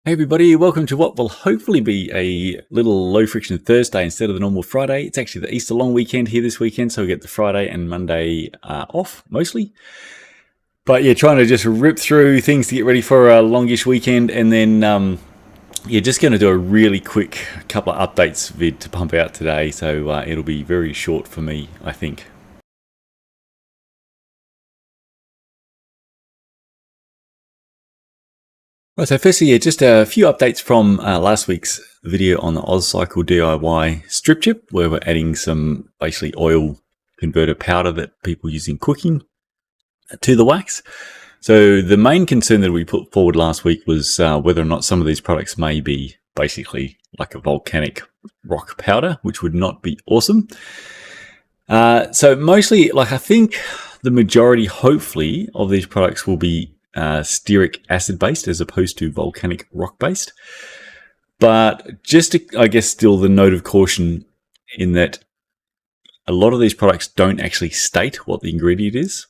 Hey everybody, welcome to what will hopefully be a little low friction Thursday instead of the normal Friday. It's actually the Easter long weekend here this weekend, so we get the Friday and Monday off mostly. But yeah, trying to just rip through things to get ready for a longish weekend, and then just going to do a really quick couple of updates vid to pump out today, so it'll be very short for me, I think. Right, so firstly, just a few updates from last week's video on the AusCycle DIY strip chip, where we're adding some basically oil converter powder that people use in cooking to the wax. So the main concern that we put forward last week was whether or not some of these products may be basically like a volcanic rock powder, which would not be awesome. So mostly, I think the majority, hopefully, of these products will be stearic acid based as opposed to volcanic rock based. But just to, I guess, still the note of caution in that a lot of these products don't actually state what the ingredient is.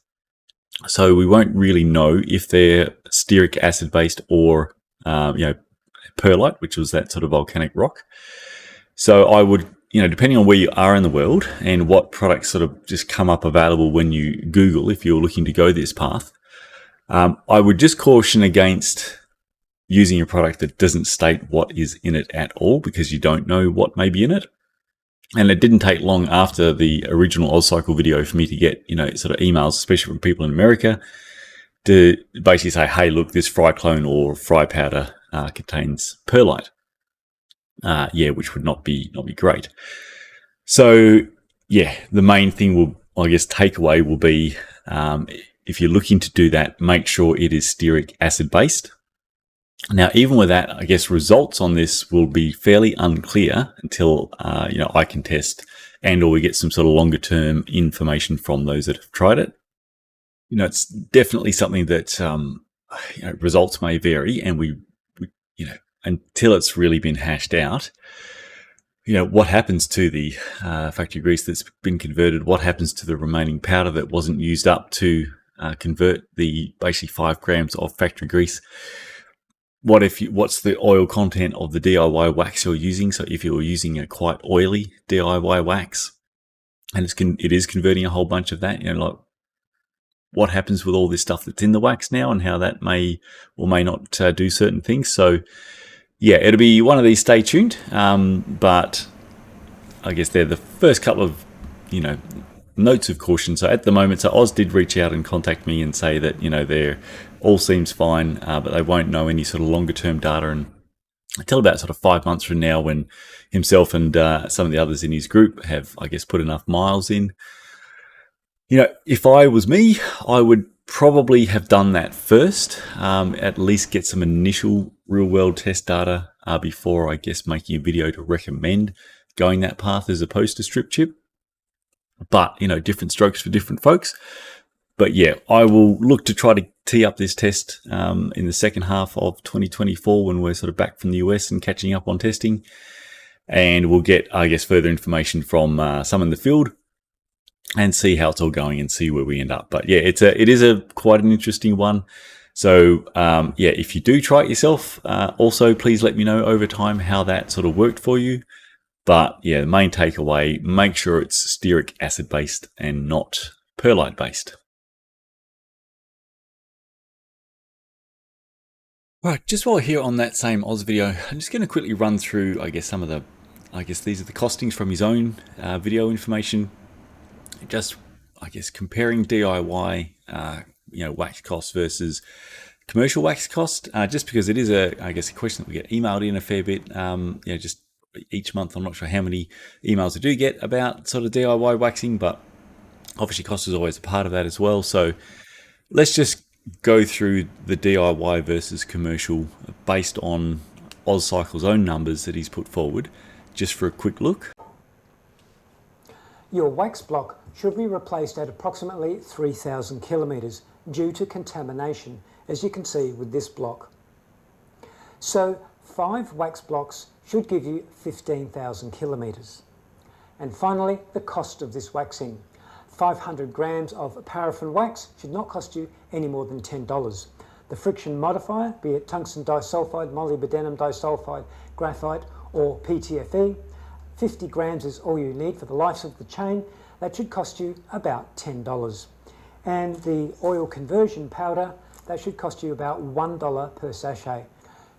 So we won't really know if they're stearic acid based or, perlite, which was that sort of volcanic rock. So I would, depending on where you are in the world and what products sort of just come up available when you Google, if you're looking to go this path, I would just caution against using a product that doesn't state what is in it at all, because you don't know what may be in it. And it didn't take long after the original AusCycle video for me to get, sort of emails, especially from people in America, to basically say, hey, look, this fry clone or fry powder contains perlite. Which would not be great. So, the main thing takeaway will be, if you're looking to do that, make sure it is stearic acid based. Now, even with that, I guess results on this will be fairly unclear until, I can test and or we get some sort of longer term information from those that have tried it. It's definitely something that, results may vary, and we until it's really been hashed out, what happens to the factory grease that's been converted? What happens to the remaining powder that wasn't used up to convert the basically 5 grams of factory grease? What's the oil content of the DIY wax you're using? So if you're using a quite oily DIY wax and it is converting a whole bunch of that, what happens with all this stuff that's in the wax now and how that may or may not do certain things. So it'll be one of these, stay tuned. But I guess they're the first couple of, notes of caution. So at the moment, Oz did reach out and contact me and say that, they're all seems fine, but they won't know any sort of longer term data until about sort of 5 months from now, when himself and some of the others in his group have, I guess, put enough miles in. If I was me, I would probably have done that first, at least get some initial real world test data before, I guess, making a video to recommend going that path as opposed to strip chip. But, different strokes for different folks. But I will look to try to tee up this test in the second half of 2024 when we're sort of back from the US and catching up on testing. And we'll get, I guess, further information from some in the field and see how it's all going and see where we end up. But it is quite an interesting one. So if you do try it yourself, also please let me know over time how that sort of worked for you. But the main takeaway, make sure it's stearic acid based and not perlite based. Right, just while we're here on that same Oz video, I'm just going to quickly run through, I guess, some of the, these are the costings from his own video information. Just, I guess, comparing DIY, wax cost versus commercial wax cost, just because it is a question that we get emailed in a fair bit, just each month. I'm not sure how many emails I do get about sort of DIY waxing, but obviously cost is always a part of that as well. So let's just go through the DIY versus commercial based on AusCycle's own numbers that he's put forward, just for a quick look. Your wax block should be replaced at approximately 3,000 kilometres due to contamination, as you can see with this block. So 5 wax blocks should give you 15,000 kilometres. And finally, the cost of this waxing. 500 grams of paraffin wax should not cost you any more than $10. The friction modifier, be it tungsten disulfide, molybdenum disulfide, graphite or PTFE, 50 grams is all you need for the life of the chain. That should cost you about $10. And the oil conversion powder, that should cost you about $1 per sachet.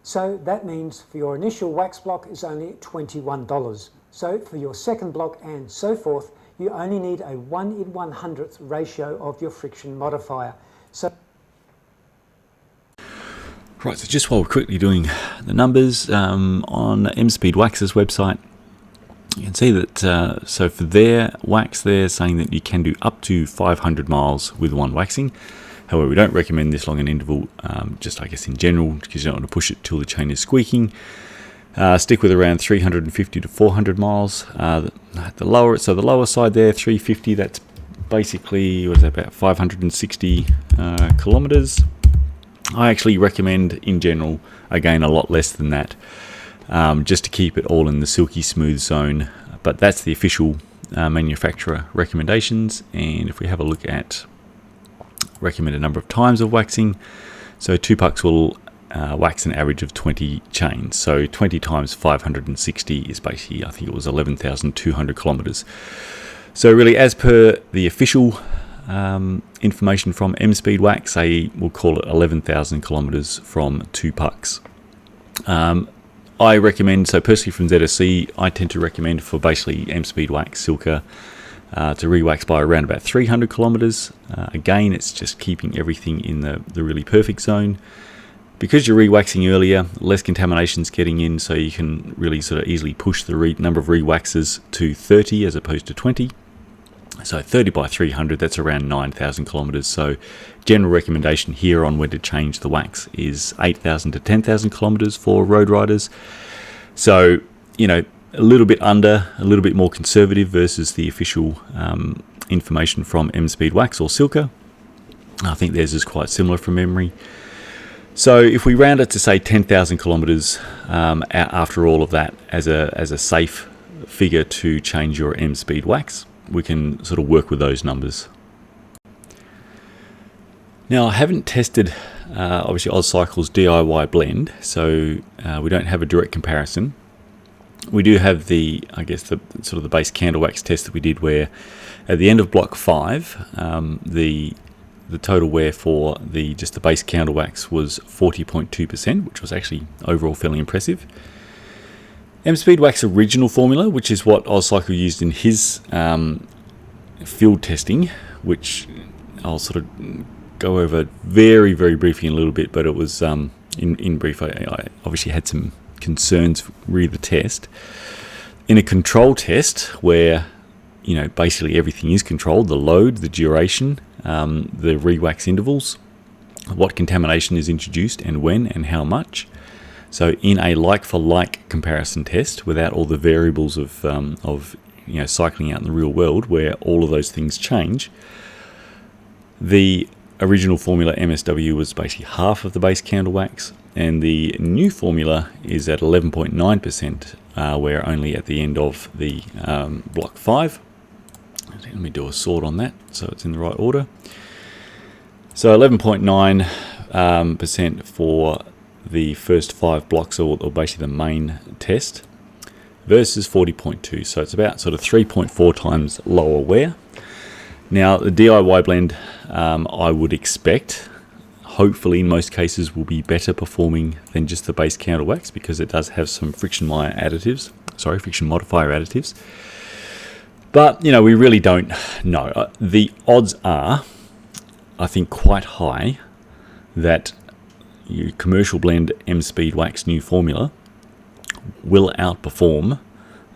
So that means for your initial wax block is only $21. So for your second block and so forth, you only need a 1:100th ratio of your friction modifier. Right, so just while we're quickly doing the numbers, on M-Speed Wax's website, you can see that, so for their wax, they're saying that you can do up to 500 miles with one waxing. However, we don't recommend this long an interval, just I guess in general, because you don't want to push it till the chain is squeaking. Stick with around 350 to 400 miles. The lower side there, 350, that's basically, what's that, about 560 kilometers. I actually recommend, in general, again, a lot less than that, just to keep it all in the silky smooth zone. But that's the official manufacturer recommendations. And if we have a look at recommended number of times of waxing, so 2-pucks will wax an average of 20 chains. So 20 times 560 is basically, I think it was 11,200 kilometers. So really, as per the official information from M-Speed Wax, we'll call it 11,000 kilometers from 2-pucks. I recommend, so personally from ZSC, I tend to recommend for basically M-Speed Wax, Silca, to re-wax by around about 300 kilometers. Again, it's just keeping everything in the really perfect zone. Because you're re-waxing earlier, less contamination's getting in, so you can really sort of easily push the number of re-waxes to 30 as opposed to 20. So 30 by 300, that's around 9,000 kilometers. So general recommendation here on when to change the wax is 8,000 to 10,000 kilometers for road riders. So, you know, a little bit under, a little bit more conservative versus the official information from M-Speed Wax or Silca. I think theirs is quite similar from memory. So if we round it to say 10,000 kilometers after all of that as a safe figure to change your M-Speed Wax, we can sort of work with those numbers. Now, I haven't tested obviously OzCycle's DIY blend, so we don't have a direct comparison. We do have the sort of the base candle wax test that we did, where at the end of block 5, the total wear for just the base candle wax was 40.2%, which was actually overall fairly impressive. M-Speed Wax original formula, which is what OzCycle used in his field testing, which I'll sort of go over very, very briefly in a little bit, but it was, in brief, I obviously had some concerns re the test. In a control test where, you know, basically everything is controlled, the load, the duration, the re-wax intervals, what contamination is introduced and when and how much. So in a like-for-like comparison test, without all the variables of you know, cycling out in the real world, where all of those things change, the original formula MSW was basically half of the base candle wax, and the new formula is at 11.9%, where only at the end of the block 5. Let me do a sort on that so it's in the right order. So 11.9% for the first 5 blocks, or basically the main test, versus 40.2, so it's about sort of 3.4 times lower wear. Now the DIY blend, I would expect, hopefully in most cases, will be better performing than just the base candle wax, because it does have some friction modifier additives. But, you know, we really don't know. The odds are, I think, quite high that your commercial blend M-Speed Wax new formula will outperform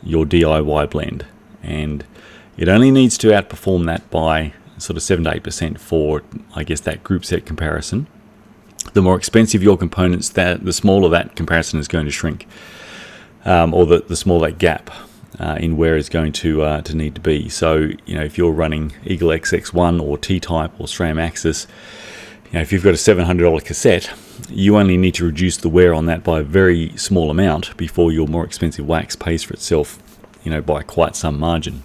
your DIY blend. And it only needs to outperform that by sort of 7 to 8% for, I guess, that group set comparison. The more expensive your components, the smaller that comparison is going to shrink, or the smaller that gap in where it's going to need to be. So, you know, if you're running Eagle XX1 or T-Type or SRAM Axis, you know, if you've got a $700 cassette, you only need to reduce the wear on that by a very small amount before your more expensive wax pays for itself, you know, by quite some margin.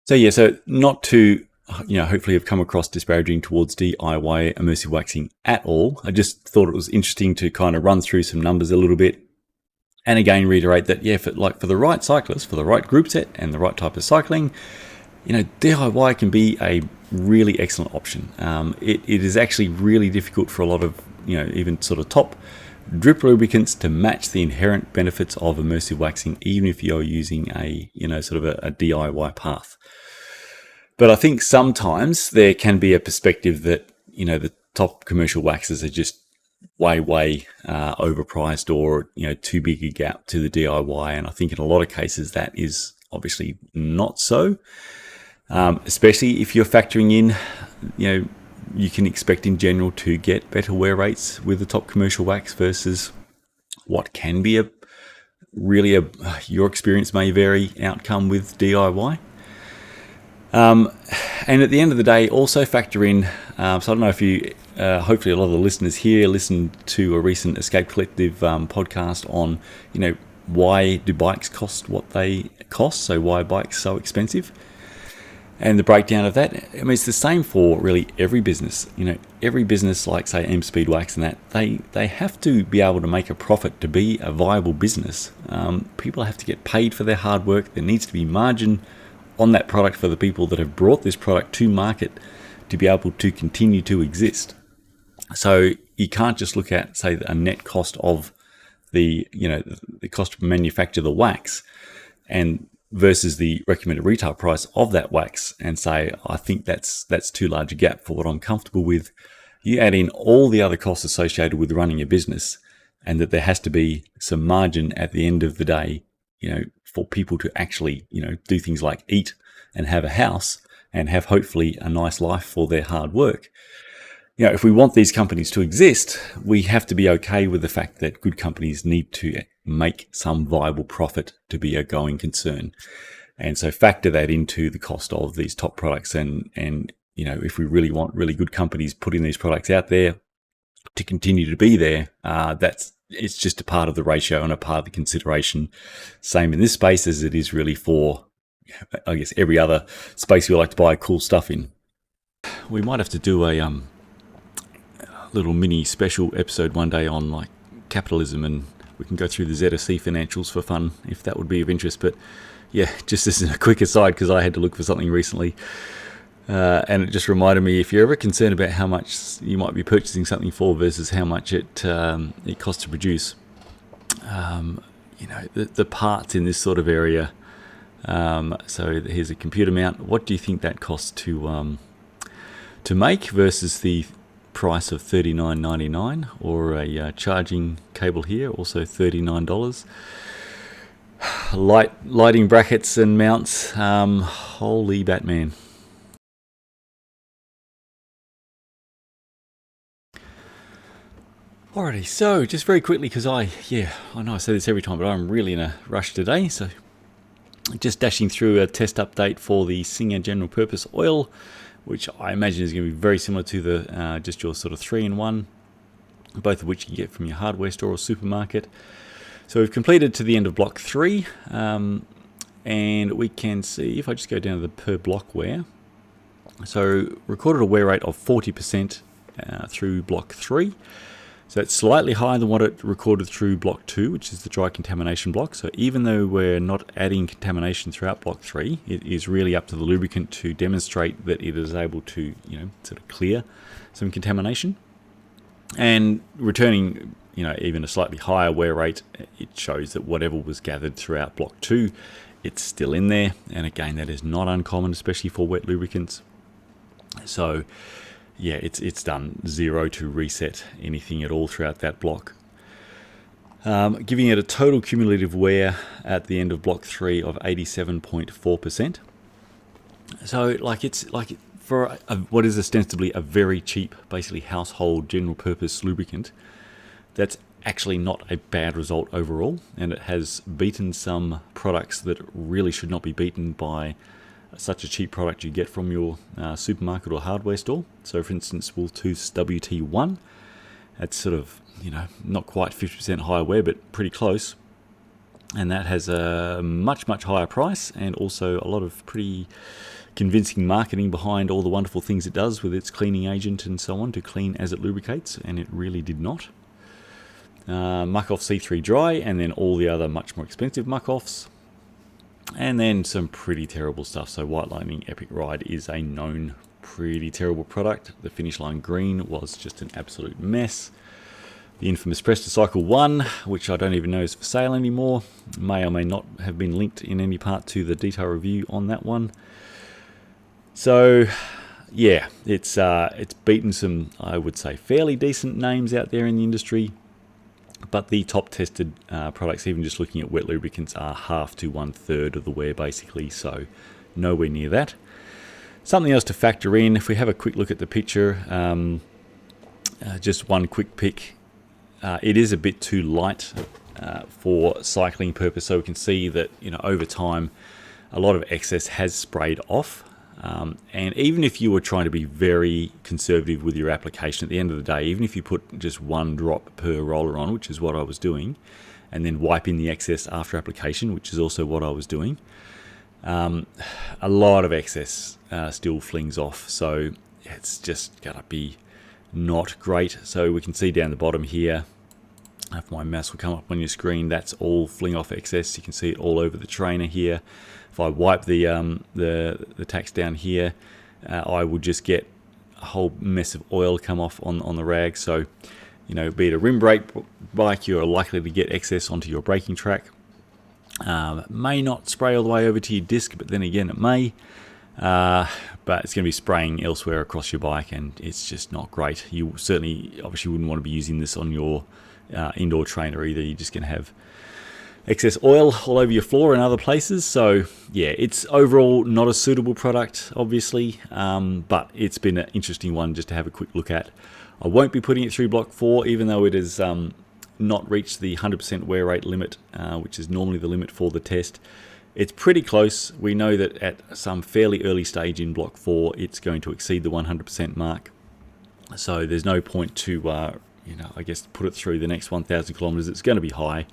So yeah, so not to hopefully have come across disparaging towards DIY immersive waxing at all. I just thought it was interesting to kind of run through some numbers a little bit. And again, reiterate that, for the right cyclist, for the right group set and the right type of cycling, DIY can be a really excellent option. It is actually really difficult for a lot of, even sort of top drip lubricants to match the inherent benefits of immersive waxing, even if you're using a DIY path. But I think sometimes there can be a perspective that, the top commercial waxes are just way overpriced or, too big a gap to the DIY. And I think in a lot of cases that is obviously not so, especially if you're factoring in, you can expect in general to get better wear rates with the top commercial wax versus what can be your experience may vary outcome with DIY. And at the end of the day, also factor in, so I don't know if you, hopefully a lot of the listeners here listened to a recent Escape Collective podcast on, why do bikes cost what they cost? So why are bikes so expensive? And the breakdown of that, it's the same for really every business. Every business like, say, M Speed Wax and that, they have to be able to make a profit to be a viable business. People have to get paid for their hard work. There needs to be margin on that product for the people that have brought this product to market to be able to continue to exist. So you can't just look at, say, a net cost of the cost to manufacture the wax and versus the recommended retail price of that wax and say, I think that's too large a gap for what I'm comfortable with. You add in all the other costs associated with running a business, and that there has to be some margin at the end of the day, for people to actually, do things like eat and have a house and have hopefully a nice life for their hard work. If we want these companies to exist, we have to be okay with the fact that good companies need to make some viable profit to be a going concern. And so factor that into the cost of these top products. And if we really want really good companies putting these products out there to continue to be there, it's just a part of the ratio and a part of the consideration. Same in this space as it is really for, I guess, every other space we like to buy cool stuff in. We might have to do a little mini special episode one day on like capitalism, and we can go through the ZSC financials for fun if that would be of interest. But yeah, just as a quick aside, because I had to look for something recently, and it just reminded me, if you're ever concerned about how much you might be purchasing something for versus how much it costs to produce, the parts in this sort of area. So here's a computer mount. What do you think that costs to make versus the price of $39.99, or a charging cable here, also $39. Lighting brackets and mounts, holy Batman. Alrighty, so just very quickly, because I know I say this every time, but I'm really in a rush today, so just dashing through a test update for the Singer General Purpose Oil, which I imagine is going to be very similar to the just your sort of 3-in-1, both of which you can get from your hardware store or supermarket. So we've completed to the end of block 3, and we can see, if I just go down to the per block wear, so recorded a wear rate of 40% through block 3. So it's slightly higher than what it recorded through block 2, which is the dry contamination block. So even though we're not adding contamination throughout block 3, it is really up to the lubricant to demonstrate that it is able to, sort of clear some contamination. And returning, even a slightly higher wear rate, it shows that whatever was gathered throughout block 2, it's still in there. And again, that is not uncommon, especially for wet lubricants. So yeah, it's done 0 to reset anything at all throughout that block, giving it a total cumulative wear at the end of block 3 of 87.4%. So it's like for what is ostensibly a very cheap, basically household general purpose lubricant, that's actually not a bad result overall, and it has beaten some products that really should not be beaten by such a cheap product you get from your supermarket or hardware store. So for instance, Bluetooth WT1, that's sort of, not quite 50% higher wear, but pretty close. And that has a much, much higher price, and also a lot of pretty convincing marketing behind all the wonderful things it does with its cleaning agent and so on to clean as it lubricates, and it really did not. Muck Off C3 Dry, and then all the other much more expensive Muck Offs. And then some pretty terrible stuff. So White Lightning Epic Ride is a known pretty terrible product. The Finish Line Green was just an absolute mess. The infamous Prestocycle 1, which I don't even know is for sale anymore, may or may not have been linked in any part to the detail review on that one. So yeah, it's beaten some, I would say, fairly decent names out there in the industry. But the top tested products, even just looking at wet lubricants, are half to 1/3 of the wear basically, so nowhere near that. Something else to factor in, if we have a quick look at the picture, just one quick pick, it is a bit too light for cycling purpose, so we can see that, you know, over time a lot of excess has sprayed off. And even if you were trying to be very conservative with your application, at the end of the day, even if you put just 1 drop per roller on, which is what I was doing, and then wipe in the excess after application, which is also what I was doing, a lot of excess still flings off. So it's just going to be not great. So we can see down the bottom here, if my mouse will come up on your screen, that's all fling off excess. You can see it all over the trainer here. If I wipe the tacks down here, I would just get a whole mess of oil come off on the rag. So, you know, be it a rim brake bike, you're likely to get excess onto your braking track. May not spray all the way over to your disc, but then again it may. But it's going to be spraying elsewhere across your bike, and it's just not great. You certainly, obviously, wouldn't want to be using this on your indoor trainer either. You're just going to have excess oil all over your floor and other places. So yeah, it's overall not a suitable product, obviously, but it's been an interesting one just to have a quick look at. I won't be putting it through Block 4, even though it has not reached the 100% wear rate limit, which is normally the limit for the test. It's pretty close. We know that at some fairly early stage in Block 4, it's going to exceed the 100% mark. So there's no point to, you know, I guess, put it through the next 1,000 kilometers. It's going to be high.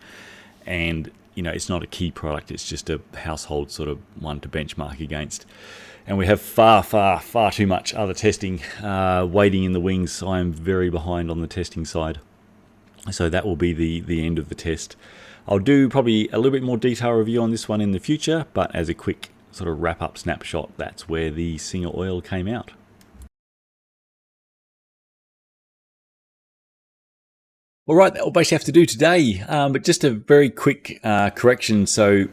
And, you know, it's not a key product. It's just a household sort of one to benchmark against. And we have far too much other testing waiting in the wings. I am very behind on the testing side. So that will be the end of the test. I'll do probably a little bit more detail review on this one in the future, but as a quick sort of wrap-up snapshot, that's where the Singer oil came out. All right, that will basically have to do today, but just a very quick correction. So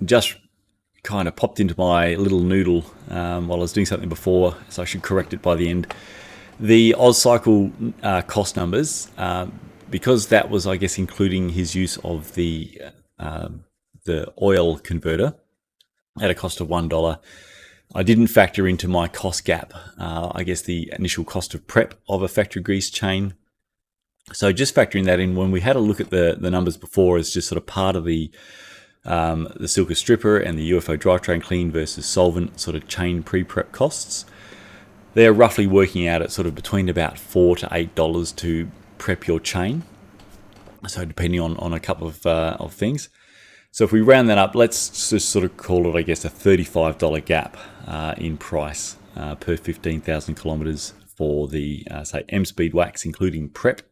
just kind of popped into my little noodle while I was doing something before, so I should correct it by the end. The AusCycle cost numbers, because that was, I guess, including his use of the oil converter at a cost of $1. I didn't factor into my cost gap, I guess, the initial cost of prep of a factory grease chain. So just factoring that in, when we had a look at the numbers before as just sort of part of the Silka stripper and the UFO drivetrain clean versus solvent sort of chain pre-prep costs, they're roughly working out at sort of between about $4 to $8 to prep your chain. So depending on a couple of things. So if we round that up, let's just sort of call it, I guess, a $35 gap in price per 15,000 kilometers for the, say, M-Speed wax, including prep,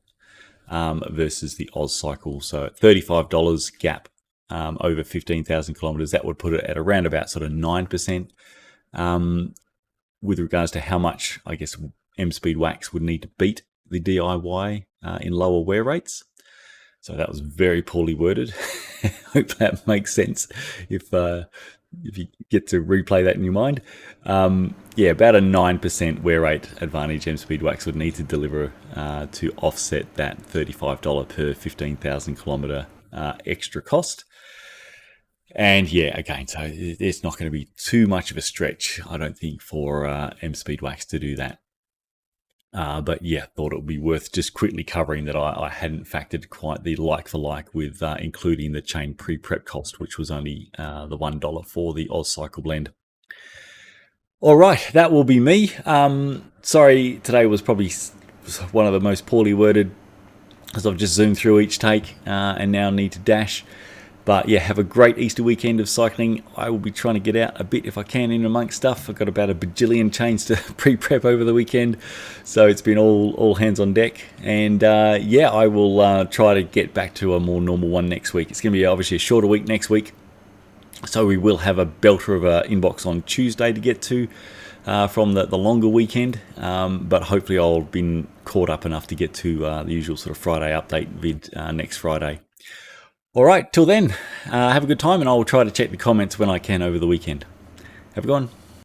versus the AusCycle. So at $35 gap over 15,000 kilometers, that would put it at around about sort of 9% with regards to how much, I guess, M-Speed wax would need to beat the DIY in lower wear rates. So that was very poorly worded. I hope that makes sense if you get to replay that in your mind. Yeah, about a 9% wear rate advantage M-Speed wax would need to deliver to offset that $35 per 15,000 kilometer extra cost. And yeah, again, so it's not going to be too much of a stretch, I don't think, for M-Speed wax to do that. But yeah, thought it would be worth just quickly covering that I hadn't factored quite the like for like with including the chain pre-prep cost, which was only the $1 for the AusCycle blend. All right, that will be me. Sorry, today was probably one of the most poorly worded, as I've just zoomed through each take and now need to dash. But yeah, have a great Easter weekend of cycling. I will be trying to get out a bit if I can in amongst stuff. I've got about a bajillion chains to pre-prep over the weekend, so it's been all hands on deck. And yeah, I will try to get back to a more normal one next week. It's going to be obviously a shorter week next week, so we will have a belter of an inbox on Tuesday to get to from the longer weekend. But hopefully I'll have been caught up enough to get to the usual sort of Friday update vid next Friday. All right, till then, have a good time, and I'll try to check the comments when I can over the weekend. Have a good one.